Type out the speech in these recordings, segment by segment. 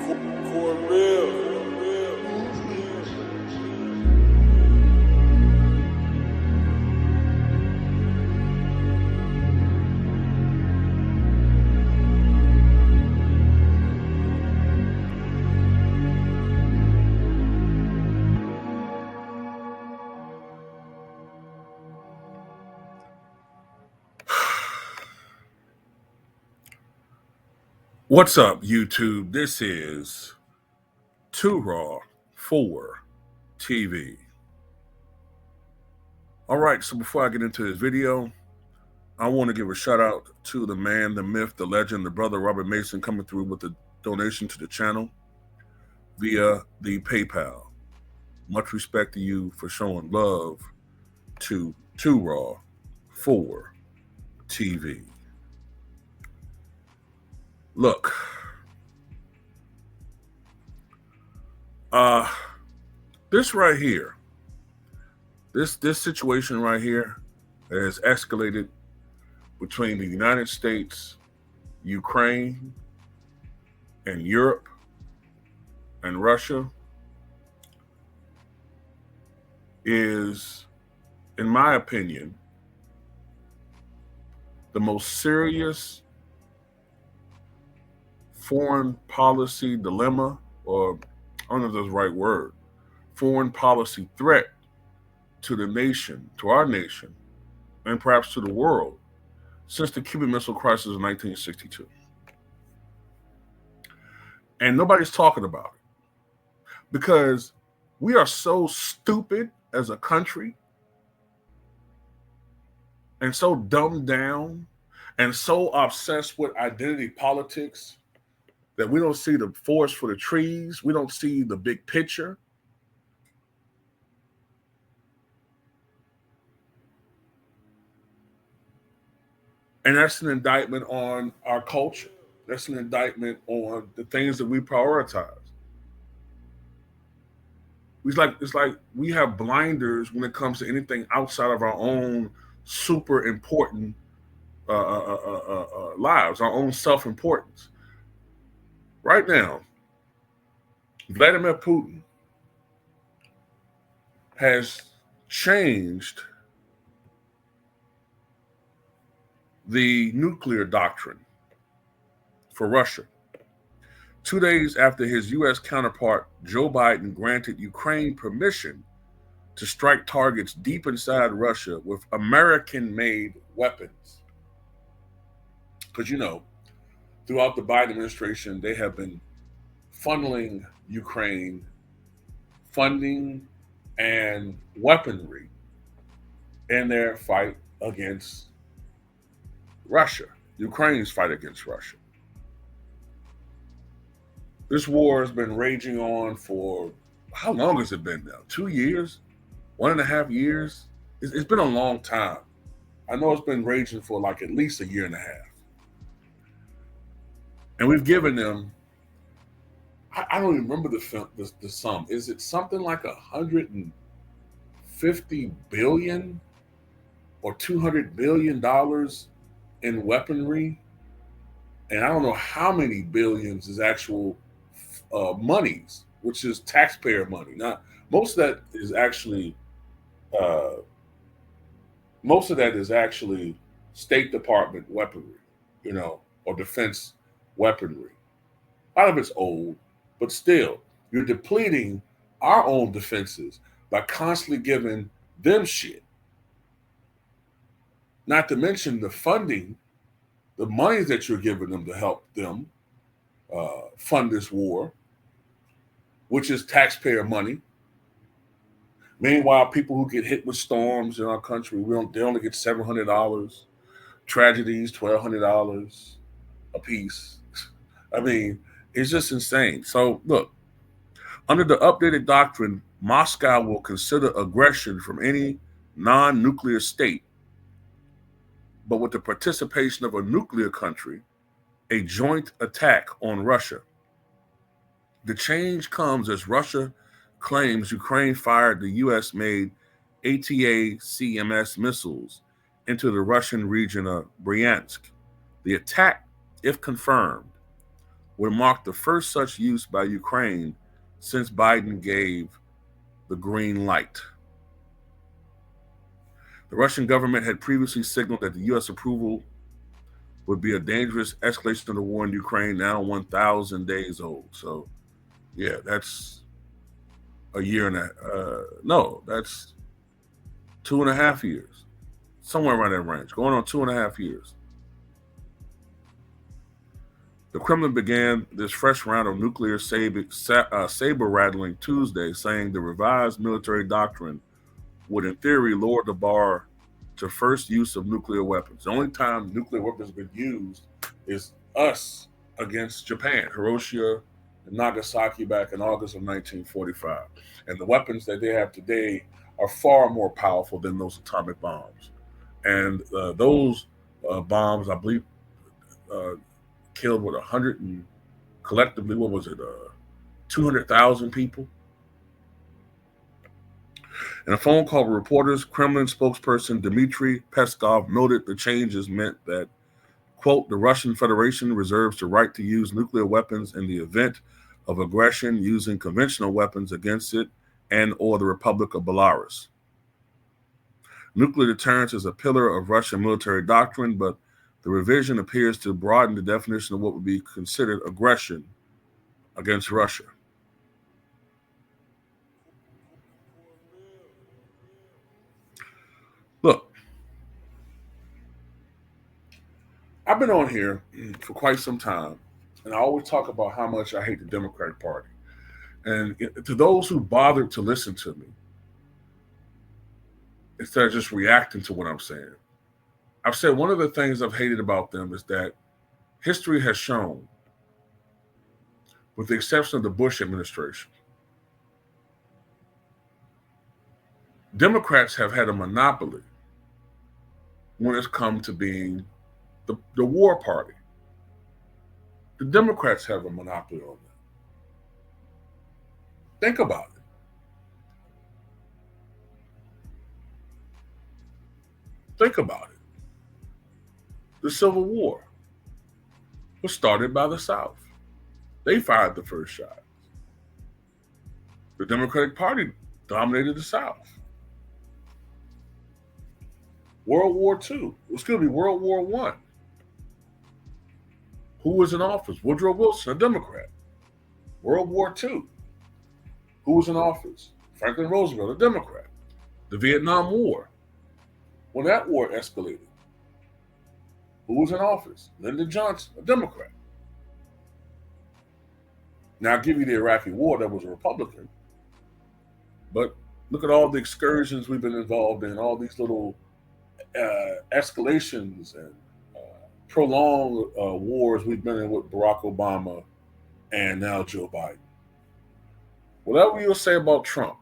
For real. What's up, YouTube? This is Too Raw for TV. All right, so before I get into this video, I want to give a shout out to the man, the myth, the legend, the brother Robert Mason coming through with a donation to the channel via the PayPal. Much respect to you for showing love to Too Raw for TV. Look, this right here, this situation right here has escalated between the United States, Ukraine, and Europe and Russia is, in my opinion, the most serious foreign policy dilemma, or I don't know if that's the right word, foreign policy threat to the nation, to our nation, and perhaps to the world since the Cuban Missile Crisis of 1962. And nobody's talking about it because we are so stupid as a country and so dumbed down and so obsessed with identity politics that we don't see the forest for the trees. We don't see the big picture. And that's an indictment on our culture. That's an indictment on the things that we prioritize. It's like we have blinders when it comes to anything outside of our own super important lives, our own self-importance. Right now, Vladimir Putin has changed the nuclear doctrine for Russia. 2 days after his U.S. counterpart, Joe Biden, granted Ukraine permission to strike targets deep inside Russia with American-made weapons. Because, you know, throughout the Biden administration, they have been funneling Ukraine funding and weaponry in their fight against Russia, Ukraine's fight against Russia. This war has been raging on for, how long has it been now? 2 years? 1.5 years? It's been a long time. I know it's been raging for like at least 1.5 years. And we've given them, I don't even remember the sum. Is it something like $150 billion or $200 billion in weaponry? And I don't know how many billions is actual monies, which is taxpayer money. Now, most of that is actually State Department weaponry, you know, or defense weaponry. A lot of it's old, but still, you're depleting our own defenses by constantly giving them shit. Not to mention the funding, the money that you're giving them to help them fund this war, which is taxpayer money. Meanwhile, people who get hit with storms in our country, they only get $700. Tragedies, $1,200 a piece. I mean, it's just insane. So look, under the updated doctrine, Moscow will consider aggression from any non-nuclear state, but with the participation of a nuclear country, a joint attack on Russia. The change comes as Russia claims Ukraine fired the U.S.-made ATA-CMS missiles into the Russian region of Bryansk. The attack, if confirmed, would mark the first such use by Ukraine since Biden gave the green light. The Russian government had previously signaled that the U.S. approval would be a dangerous escalation of the war in Ukraine, now 1,000 days old. So, yeah, that's a year and that's 2.5 years, somewhere around that range, going on 2.5 years. The Kremlin began this fresh round of nuclear saber rattling Tuesday, saying the revised military doctrine would, in theory, lower the bar to first use of nuclear weapons. The only time nuclear weapons have been used is us against Japan, Hiroshima and Nagasaki back in August of 1945. And the weapons that they have today are far more powerful than those atomic bombs. And those bombs, I believe, killed 100 and collectively, 200,000 people. In a phone call with reporters, Kremlin spokesperson Dmitry Peskov noted the changes meant that, quote, the Russian Federation reserves the right to use nuclear weapons in the event of aggression using conventional weapons against it and or the Republic of Belarus. Nuclear deterrence is a pillar of Russian military doctrine, but the revision appears to broaden the definition of what would be considered aggression against Russia. Look, I've been on here for quite some time, and I always talk about how much I hate the Democratic Party. And to those who bothered to listen to me, instead of just reacting to what I'm saying, I've said one of the things I've hated about them is that history has shown, with the exception of the Bush administration, Democrats have had a monopoly when it's come to being the war party. The Democrats have a monopoly on that. Think about it. Think about it. The Civil War was started by the South. They fired the first shot. The Democratic Party dominated the South. World War II, World War I. Who was in office? Woodrow Wilson, a Democrat. World War II. Who was in office? Franklin Roosevelt, a Democrat. The Vietnam War. When that war escalated, who was in office? Lyndon Johnson, a Democrat. Now, I'll give you the Iraqi War, that was a Republican. But look at all the excursions we've been involved in, all these little escalations and prolonged wars we've been in with Barack Obama and now Joe Biden. Whatever you'll say about Trump,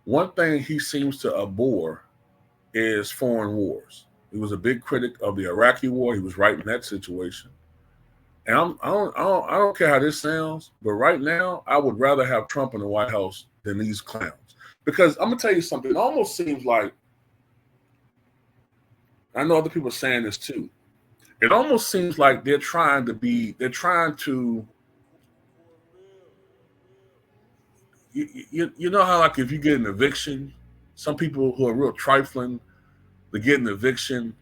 one thing he seems to abhor is foreign wars. He was a big critic of the Iraqi War. He was right in that situation. And I don't care how this sounds, but right now I would rather have Trump in the White House than these clowns. Because I'm gonna tell you something. It almost seems like, I know other people are saying this too. It almost seems like they're trying to, you know how, like, if you get an eviction, some people who are real trifling, they get an eviction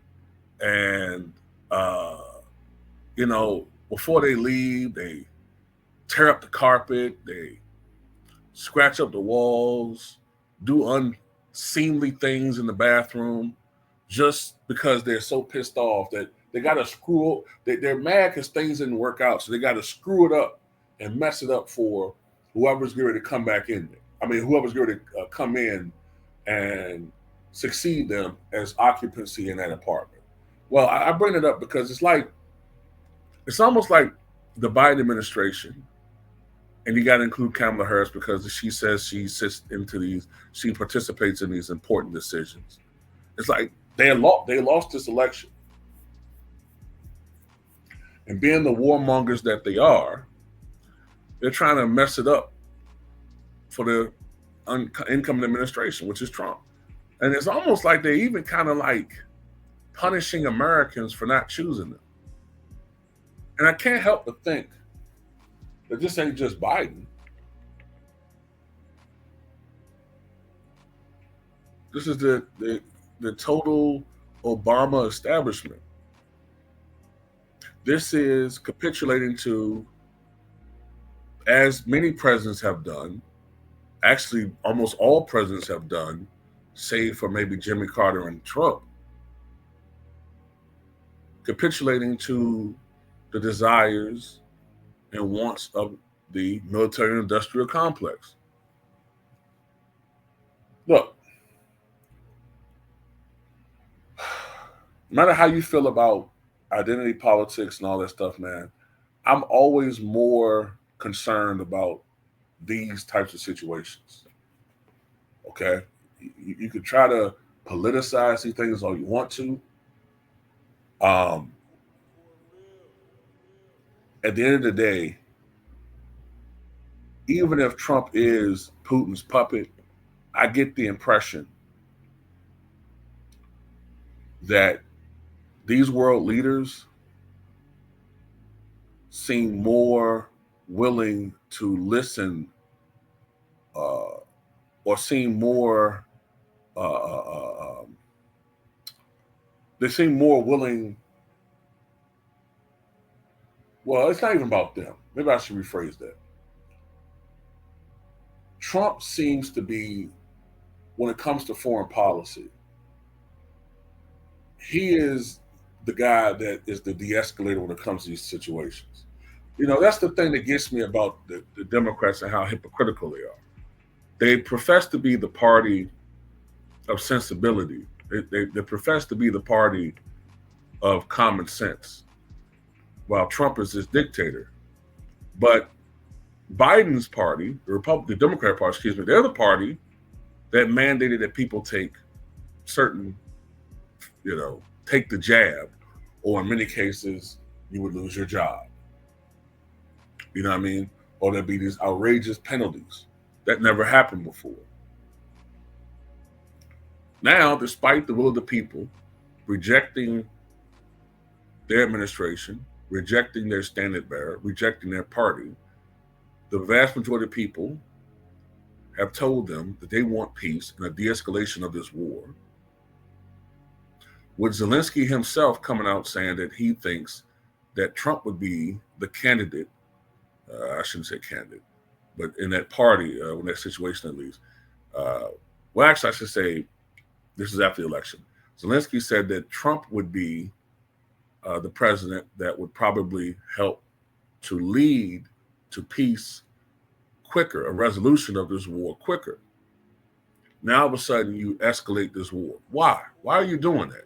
and, before they leave, they tear up the carpet, they scratch up the walls, do unseemly things in the bathroom, just because they're so pissed off that they got to screw up. They're mad because things didn't work out, so they got to screw it up and mess it up for whoever's going to come back in there. I mean, whoever's going to come in and succeed them as occupancy in that apartment. Well, I bring it up because it's almost like the Biden administration, and you got to include Kamala Harris because she says she participates in these important decisions. It's like they lost this election. And being the warmongers that they are, they're trying to mess it up for the incoming administration, which is Trump. And it's almost like they're even kind of like punishing Americans for not choosing them. And I can't help but think that this ain't just Biden. This is the total Obama establishment. This is capitulating to, as many presidents have done, actually almost all presidents have done, save for maybe Jimmy Carter and Trump, capitulating to the desires and wants of the military industrial complex. Look, no matter how you feel about identity politics and all that stuff, man, I'm always more concerned about these types of situations. Okay? You could try to politicize these things all you want to. At the end of the day, even if Trump is Putin's puppet, I get the impression that these world leaders seem more willing to listen or seem more, they seem more willing. Well, it's not even about them. Maybe I should rephrase that. Trump seems to be, when it comes to foreign policy, he is the guy that is the de-escalator when it comes to these situations. You know, that's the thing that gets me about the Democrats and how hypocritical they are. They profess to be the party of sensibility. They profess to be the party of common sense, while Trump is this dictator. But Biden's party, the Democrat Party, excuse me, they're the party that mandated that people take certain, take the jab, or in many cases, you would lose your job. You know what I mean? Or there'd be these outrageous penalties that never happened before. Now, despite the will of the people, rejecting their administration, rejecting their standard bearer, rejecting their party, the vast majority of people have told them that they want peace and a de-escalation of this war, with Zelensky himself coming out saying that he thinks that Trump would be the candidate, I shouldn't say candidate, but in that party, in that situation at least. Well, actually, I should say, this is after the election. Zelensky said that Trump would be the president that would probably help to lead to peace quicker, a resolution of this war quicker. Now, all of a sudden, you escalate this war. Why? Why are you doing that?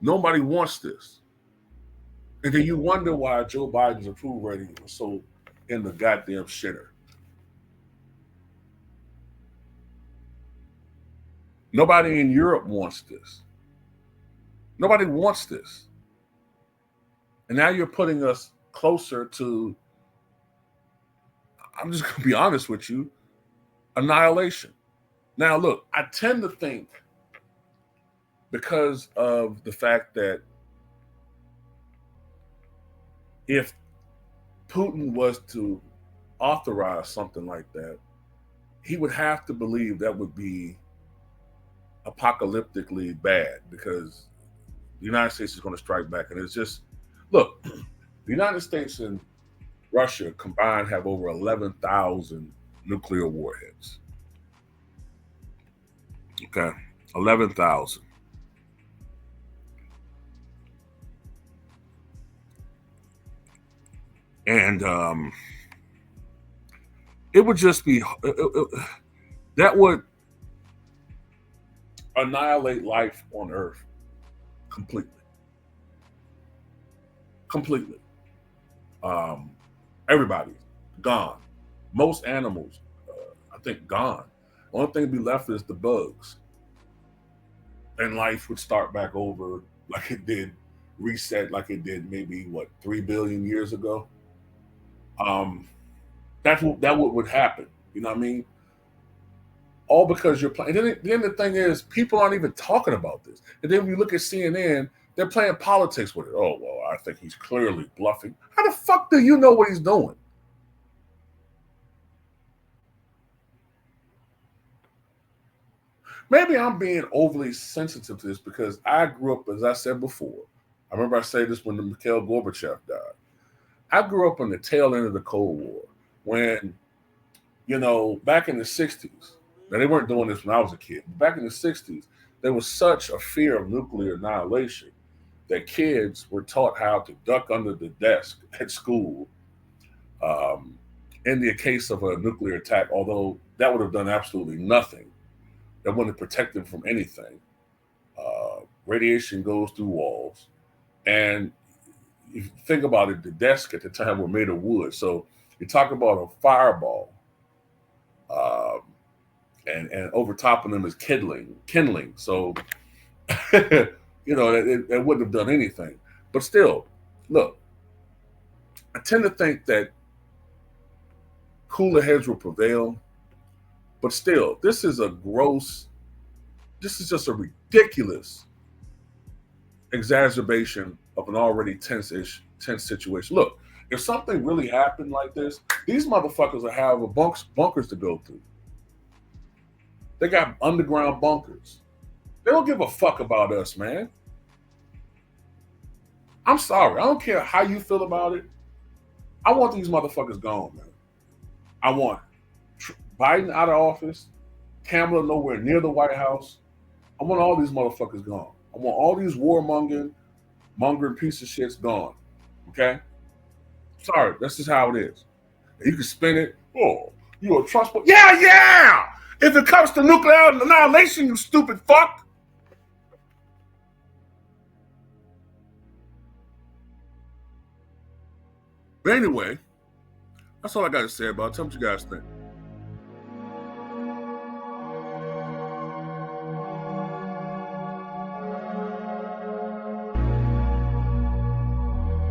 Nobody wants this. And then you wonder why Joe Biden's approval rating was so in the goddamn shitter. Nobody in Europe wants this. Nobody wants this. And now you're putting us closer to, I'm just going to be honest with you, annihilation. Now, look, I tend to think, because of the fact that if Putin was to authorize something like that, he would have to believe that would be apocalyptically bad, because the United States is going to strike back. And it's just, look, the United States and Russia combined have over 11,000 nuclear warheads. Okay, 11,000. And it would just be, that would annihilate life on Earth completely. Completely. Everybody gone. Most animals, I think, gone. Only thing to be left is the bugs. And life would start back over like it did, reset like it did maybe, 3 billion years ago? That would happen. You know what I mean? All because you're playing. Then the thing is, people aren't even talking about this. And then when you look at CNN, they're playing politics with it. Oh, well, I think he's clearly bluffing. How the fuck do you know what he's doing? maybe I'm being overly sensitive to this because I grew up, as I said before. I remember I said this when Mikhail Gorbachev died. I grew up on the tail end of the Cold War when, back in the 60s, now they weren't doing this when I was a kid, but back in the 60s, there was such a fear of nuclear annihilation that kids were taught how to duck under the desk at school um, in the case of a nuclear attack, although that would have done absolutely nothing. That wouldn't protect them from anything. Radiation goes through walls. And if you think about it, the desks at the time were made of wood. So you talk about a fireball, um, and over top of them is kindling. So, it wouldn't have done anything. But still, look, I tend to think that cooler heads will prevail. But still, this is just a ridiculous exacerbation of an already tense situation. Look, if something really happened like this, these motherfuckers will have bunkers to go through. They got underground bunkers. They don't give a fuck about us, man. I'm sorry. I don't care how you feel about it. I want these motherfuckers gone, man. I want Biden out of office, Kamala nowhere near the White House. I want all these motherfuckers gone. I want all these warmongering piece of shits gone. Okay? Sorry, that's just how it is. You can spin it. Oh, you're a trust. Yeah. If it comes to nuclear annihilation, you stupid fuck. But anyway, that's all I got to say about it. Tell me what you guys think.